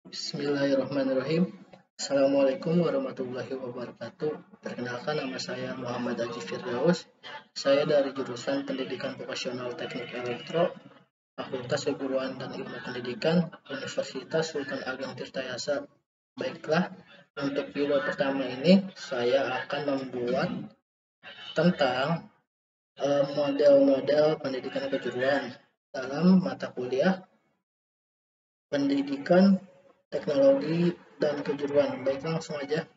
Bismillahirrahmanirrahim. Assalamualaikum warahmatullahi wabarakatuh. Perkenalkan, nama saya Muhammad Aji Firdaus. Saya dari jurusan Pendidikan Vokasional Teknik Elektro, Fakultas Keguruan dan Ilmu Pendidikan, Universitas Sultan Ageng Tirtayasa. Baiklah, untuk video pertama ini saya akan membuat tentang model-model pendidikan kejuruan dalam mata kuliah Pendidikan Teknologi dan Kejuruan. Baik, langsung aja.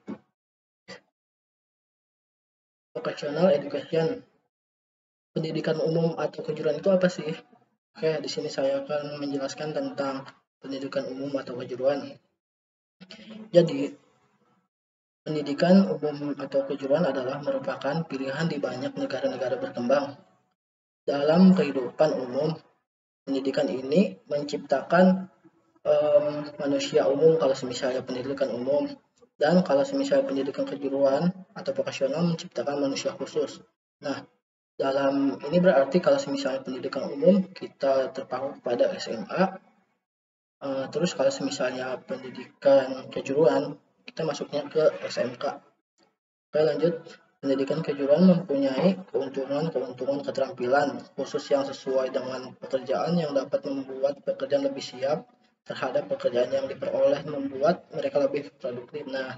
Vocational Education. Pendidikan umum atau kejuruan itu apa sih? Oke, di sini saya akan menjelaskan tentang pendidikan umum atau kejuruan. Jadi, pendidikan umum atau kejuruan adalah merupakan pilihan di banyak negara-negara berkembang. Dalam kehidupan umum, pendidikan ini menciptakan manusia umum kalau misalnya pendidikan umum, dan kalau misalnya pendidikan kejuruan atau vokasional menciptakan manusia khusus. Nah, dalam ini berarti kalau misalnya pendidikan umum kita terpaku pada SMA, terus kalau misalnya pendidikan kejuruan kita masuknya ke SMK. Oke, lanjut. Pendidikan kejuruan mempunyai keuntungan keterampilan khusus yang sesuai dengan pekerjaan yang dapat membuat pekerjaan lebih siap terhadap pekerjaan yang diperoleh, membuat mereka lebih produktif. Nah,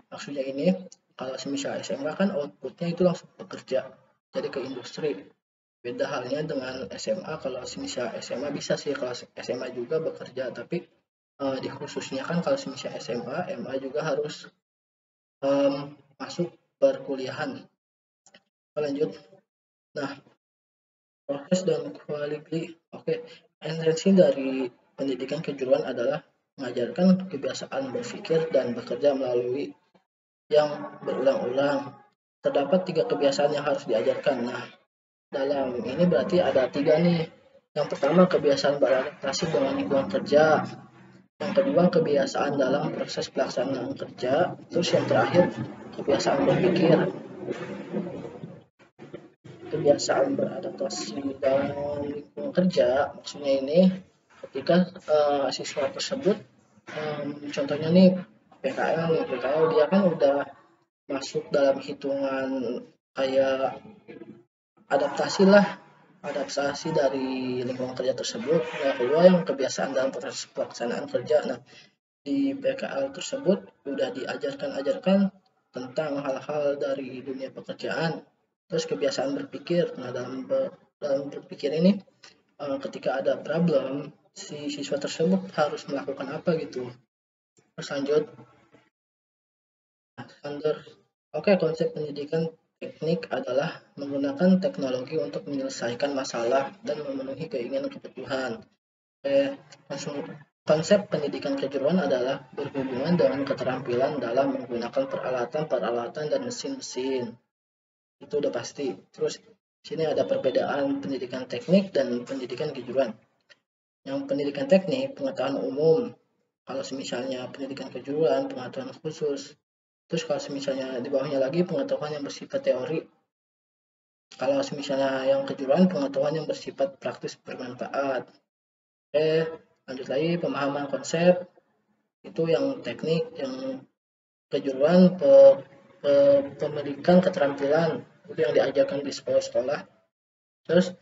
maksudnya ini kalau misalnya SMK kan outputnya itu langsung bekerja, jadi ke industri. Beda halnya dengan SMA. Kalau misalnya SMA bisa sih, kalau SMA juga bekerja, tapi dikhususnya kan kalau misalnya SMA, MA juga harus masuk perkuliahan. Lanjut. Nah, proses dan quality. Oke, esensi dari pendidikan kejuruan adalah mengajarkan kebiasaan berpikir dan bekerja melalui yang berulang-ulang. Terdapat 3 kebiasaan yang harus diajarkan. Nah, dalam ini berarti ada 3 nih. Yang pertama, kebiasaan beradaptasi dengan lingkungan kerja. Yang kedua, kebiasaan dalam proses pelaksanaan kerja. Terus yang terakhir, kebiasaan berpikir. Kebiasaan beradaptasi dalam lingkungan kerja, maksudnya ini ketika siswa tersebut, contohnya nih PKL dia kan udah masuk dalam hitungan kayak adaptasi dari lingkungan kerja tersebut. Nah, kedua yang kebiasaan dalam proses pelaksanaan kerja. Nah, di PKL tersebut udah diajarkan tentang hal-hal dari dunia pekerjaan. Terus kebiasaan berpikir. Nah, dalam berpikir ini ketika ada problem, si siswa tersebut harus melakukan apa gitu. Terus lanjut. Oke, konsep pendidikan teknik adalah menggunakan teknologi untuk menyelesaikan masalah dan memenuhi keinginan kebutuhan. Konsep pendidikan kejuruan adalah berhubungan dengan keterampilan dalam menggunakan peralatan dan mesin-mesin. Itu udah pasti. Terus sini ada perbedaan pendidikan teknik dan pendidikan kejuruan. Yang pendidikan teknik, pengetahuan umum. Kalau misalnya pendidikan kejuruan, pengetahuan khusus. Terus kalau misalnya di bawahnya lagi pengetahuan yang bersifat teori. Kalau misalnya yang kejuruan, pengetahuan yang bersifat praktis bermanfaat. Oke, lanjut lagi pemahaman konsep. Itu yang teknik, yang kejuruan pendidikan keterampilan, itu yang diajarkan di sekolah-sekolah. Terus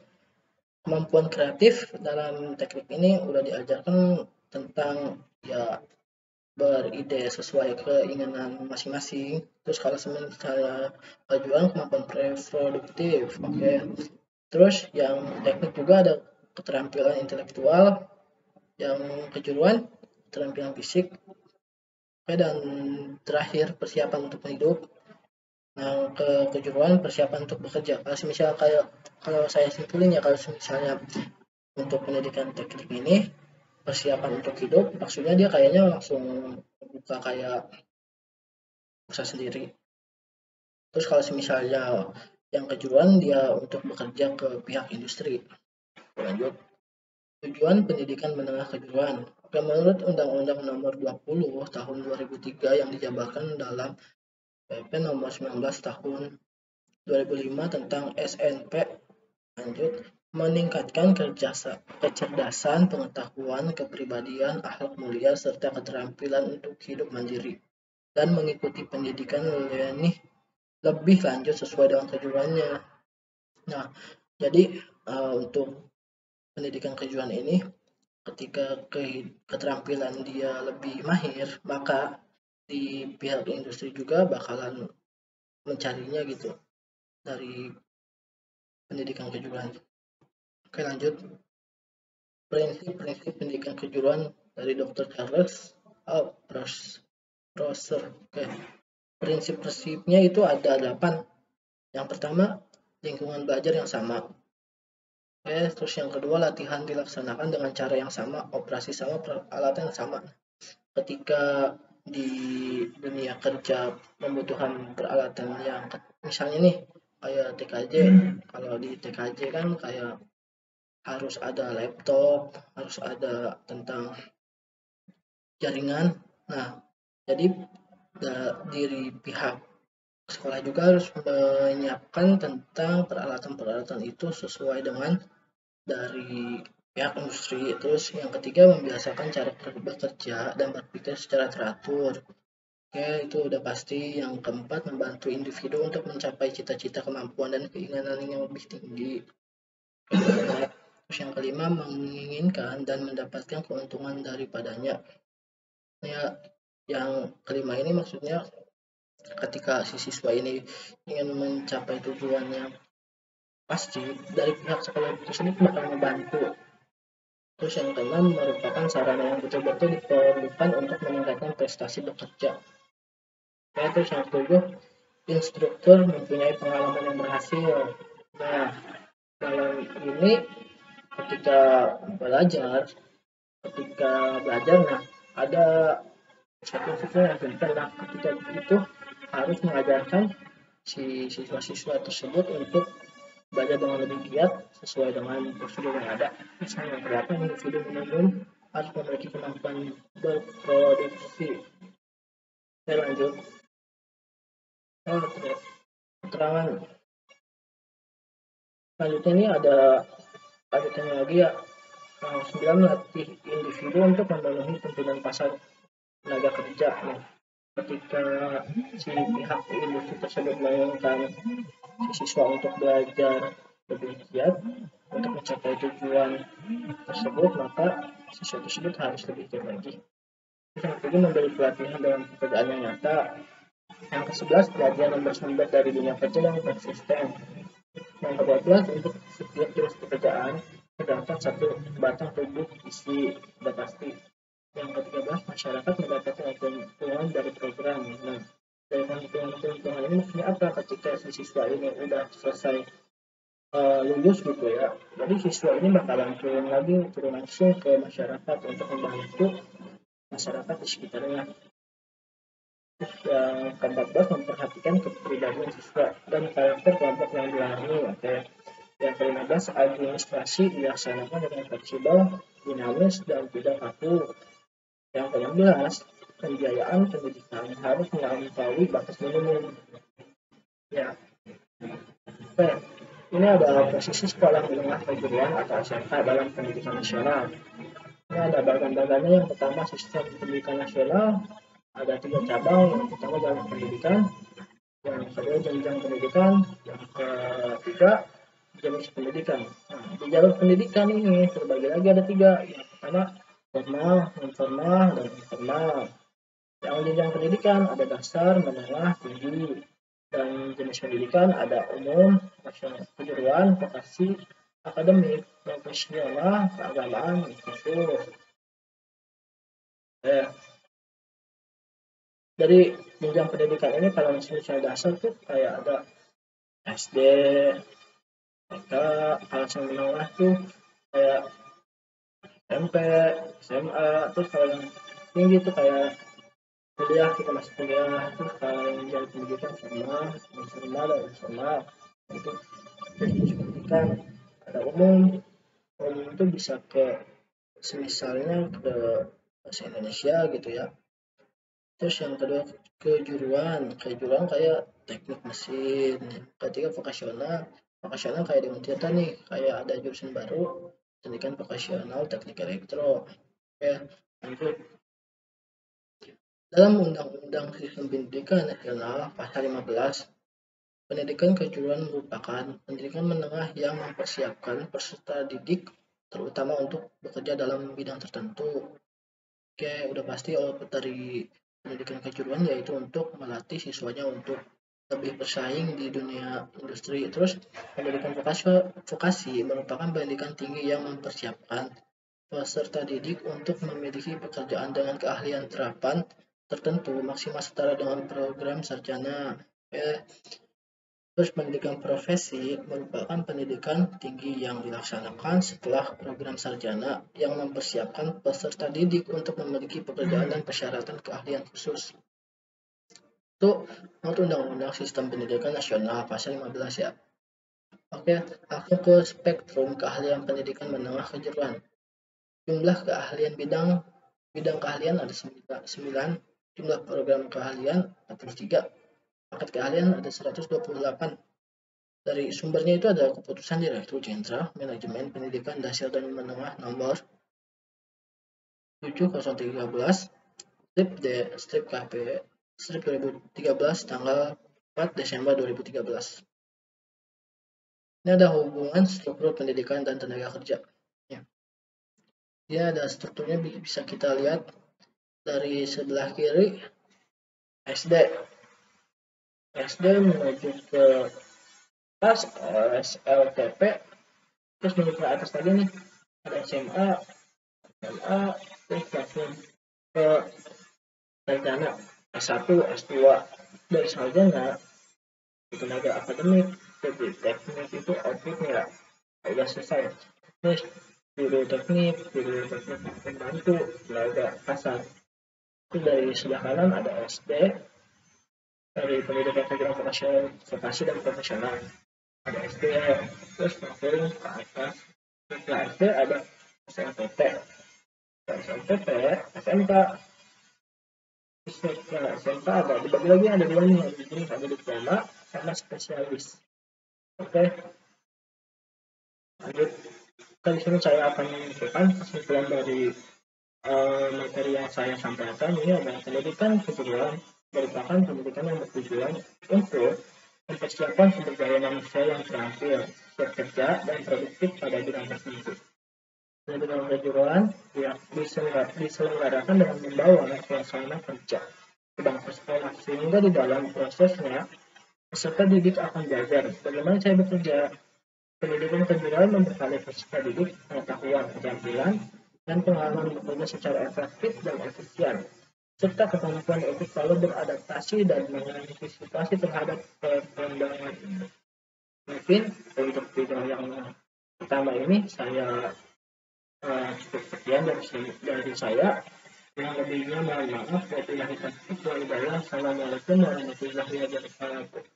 kemampuan kreatif dalam teknik ini udah diajarkan tentang ya beride sesuai keinginan masing-masing. Terus kalau misalnya kejuruan kemampuan produktif, oke. Terus yang teknik juga ada keterampilan intelektual, yang kejuruan keterampilan fisik. Oke, dan terakhir persiapan untuk hidup. Nah, kejuruan persiapan untuk bekerja. Kalau saya simpulin ya, kalau misalnya untuk pendidikan teknik ini persiapan untuk hidup, maksudnya dia kayaknya langsung buka kayak usaha sendiri. Terus kalau misalnya yang kejuruan dia untuk bekerja ke pihak industri. Lanjut. Tujuan pendidikan menengah kejuruan. Menurut Undang-Undang Nomor 20 Tahun 2003 yang dijabarkan dalam PP Nomor 19 Tahun 2005 tentang SNP. Lanjut. meningkatkan kecerdasan, pengetahuan, kepribadian, akhlak mulia, serta keterampilan untuk hidup mandiri dan mengikuti pendidikan lebih lanjut sesuai dengan kejuruannya. Nah, jadi untuk pendidikan kejuruan ini, ketika keterampilan dia lebih mahir, maka di pihak industri juga bakalan mencarinya gitu dari pendidikan kejuruan. Oke, lanjut. Prinsip-prinsip pendidikan kejuruan dari Dr. Charles Rosser. Oke. Prinsip-prinsipnya itu ada 8. Yang pertama, lingkungan belajar yang sama. Oke, terus yang kedua, latihan dilaksanakan dengan cara yang sama, operasi sama, peralatan yang sama. Ketika di dunia kerja membutuhkan peralatan yang misalnya nih kayak TKJ, kalau di TKJ kan kayak harus ada laptop, harus ada tentang jaringan. Nah, jadi dari pihak sekolah juga harus menyiapkan tentang peralatan-peralatan itu sesuai dengan dari pihak industri. Terus yang ketiga, membiasakan cara bekerja dan berpikir secara teratur. Oke, itu udah pasti. Yang keempat, membantu individu untuk mencapai cita-cita, kemampuan, dan keinginan yang lebih tinggi. Terus yang kelima, menginginkan dan mendapatkan keuntungan daripadanya. Ya, yang kelima ini maksudnya ketika si siswa ini ingin mencapai tujuannya, pasti dari pihak sekolah itu sendiri bakal membantu. Terus yang keenam, merupakan sarana yang betul-betul diperlukan untuk meningkatkan prestasi bekerja. Ya, terus yang ketujuh, instruktur mempunyai pengalaman yang berhasil. Nah, dalam ini ketika belajar, nah ada satu siswa yang pintar. Nah, ketika itu harus mengajarkan si siswa-siswa tersebut untuk belajar dengan lebih giat sesuai dengan prosedur yang ada. Misalnya berapa individu minimum harus memiliki kemampuan berproduksi. Oke, lanjut. Keterangan selanjutnya ini ada lanjutannya lagi ya. 9, melatih individu untuk memenuhi tuntutan pasar tenaga kerja. Nah, ketika si pihak industri tersebut menginginkan si siswa untuk belajar lebih giat untuk mencapai tujuan tersebut, maka siswa tersebut harus lebih giat lagi. Yang kedua, memberi pelatihan dalam pekerjaan yang nyata. Yang ke-11, pelatihan yang bersumber dari dunia kerja yang konsisten. Yang ke-12, untuk setiap jenis pekerjaan terdapat satu batang tubuh isi sudah pasti. Yang ke-13, masyarakat mendapatkan keuntungan dari program. Nah, dari keuntungan ini maksudnya apa? Ketika si siswa ini udah selesai lulus gitu ya, jadi siswa ini bakalan turun langsung ke masyarakat untuk membantu masyarakat di sekitarnya. Terus yang ke-14, memperhatikan kepribadian siswa dan karakter kelompok yang dilayani. Oke. Yang ke-15, administrasi dilaksanakan dengan fleksibel, dinamis, dan tidak kaku. Yang ke-16, pembiayaan pendidikan harus melampaui batas minimum. Ya. Oke. Ini adalah posisi sekolah menengah kejuruan atau SMK dalam pendidikan nasional. Ini ada bagian-bagiannya. Yang pertama, sistem pendidikan nasional. Ada 3 cabang. Yang pertama, jalur pendidikan. Yang kedua, jenjang pendidikan. Yang ketiga, jenis pendidikan. Nah, di jalur pendidikan ini terbagi lagi ada 3. Yang pertama, formal, informal, dan informal. Yang jenjang pendidikan ada dasar, menengah, tinggi. Dan jenis pendidikan ada umum, kejuruan, vokasi, akademik, profesional, keagamaan, khusus. Dari jenjang pendidikan ini kalau misalnya dasar tuh kayak ada SD, TK, kalau yang menengah tuh kayak SMP, SMA, terus kalau yang tinggi tuh kayak kuliah, kita masuk kuliah. Terus kalau yang jalur pendidikan formal, informal, dan informal itu jenis pendidikan. Ada umum itu bisa ke semisalnya ke bahasa Indonesia gitu ya. Terus yang kedua, kejuruan kayak teknik mesin. Ketiga, vokasional vokasional kayak di Untirta nih, kayak ada jurusan baru, pendidikan vokasional teknik elektro. Oke, lanjut. Dalam Undang-Undang Sistem Pendidikan Nasional Pasal 15, pendidikan kejuruan merupakan pendidikan menengah yang mempersiapkan peserta didik terutama untuk bekerja dalam bidang tertentu. Oke, udah pasti output dari pendidikan kejuruan yaitu untuk melatih siswanya untuk lebih bersaing di dunia industri. Terus pendidikan vokasi merupakan pendidikan tinggi yang mempersiapkan peserta didik untuk memiliki pekerjaan dengan keahlian terapan tertentu maksimal setara dengan program sarjana. Terus pendidikan profesi merupakan pendidikan tinggi yang dilaksanakan setelah program sarjana yang mempersiapkan peserta didik untuk memiliki pekerjaan dan persyaratan keahlian khusus. Itu menurut Undang-Undang Sistem Pendidikan Nasional Pasal 15 ya. Oke, langsung ke spektrum keahlian pendidikan menengah kejuruan. Jumlah keahlian bidang keahlian ada 9, jumlah program keahlian 43, paket keahlian ada 128. Dari sumbernya itu ada keputusan Direktur Jenderal Manajemen Pendidikan Dasar dan Menengah nomor 7013 strip KP strip 2013 tanggal 4 Desember 2013. Ini ada hubungan struktur pendidikan dan tenaga kerja. Ini ada strukturnya, bisa kita lihat dari sebelah kiri SD menuju ke atas SLTP, terus menuju ke atas lagi nih ada SMA terus langsung ke sarjana S1 S2. Dari sarjana itu tenaga akademik jadi teknik itu outputnya udah selesai. Terus guru teknik pembantu tenaga kasar. Itu dari sebelah kanan ada SD dari pendidikan kejuruan vokasi dan profesional, ada SD, terus langsung ke atas setelah SD ada SMPT, SMK. Setelah SMK ada dibagi lagi, ada dua nih, ada diploma sama spesialis. Oke, lanjut. Di sini saya akan menunjukkan kesimpulan dari materi yang saya sampaikan. Ini adalah pendidikan kejuruan merupakan pendidikan yang bertujuan untuk mempersiapkan sumber daya manusia yang terampil, bekerja dan produktif pada bidang tertentu. Pendidikan kejuruan yang diselenggarakan dengan membawa suasana kerja ke bangku sekolah, sehingga di dalam prosesnya peserta didik akan belajar bagaimana saya bekerja. Pendidikan kejuruan membekali peserta didik pengetahuan, keterampilan, dan pengalaman bekerja secara efektif dan efisien, serta kemampuan untuk selalu beradaptasi dan mengantisipasi terhadap perkembangan. Mungkin untuk video yang pertama ini saya cukup sekian dari saya. Yang lebihnya mohon maaf. Wabillahi taufiq wal hidayah. Assalamualaikum warahmatullahi wabarakatuh.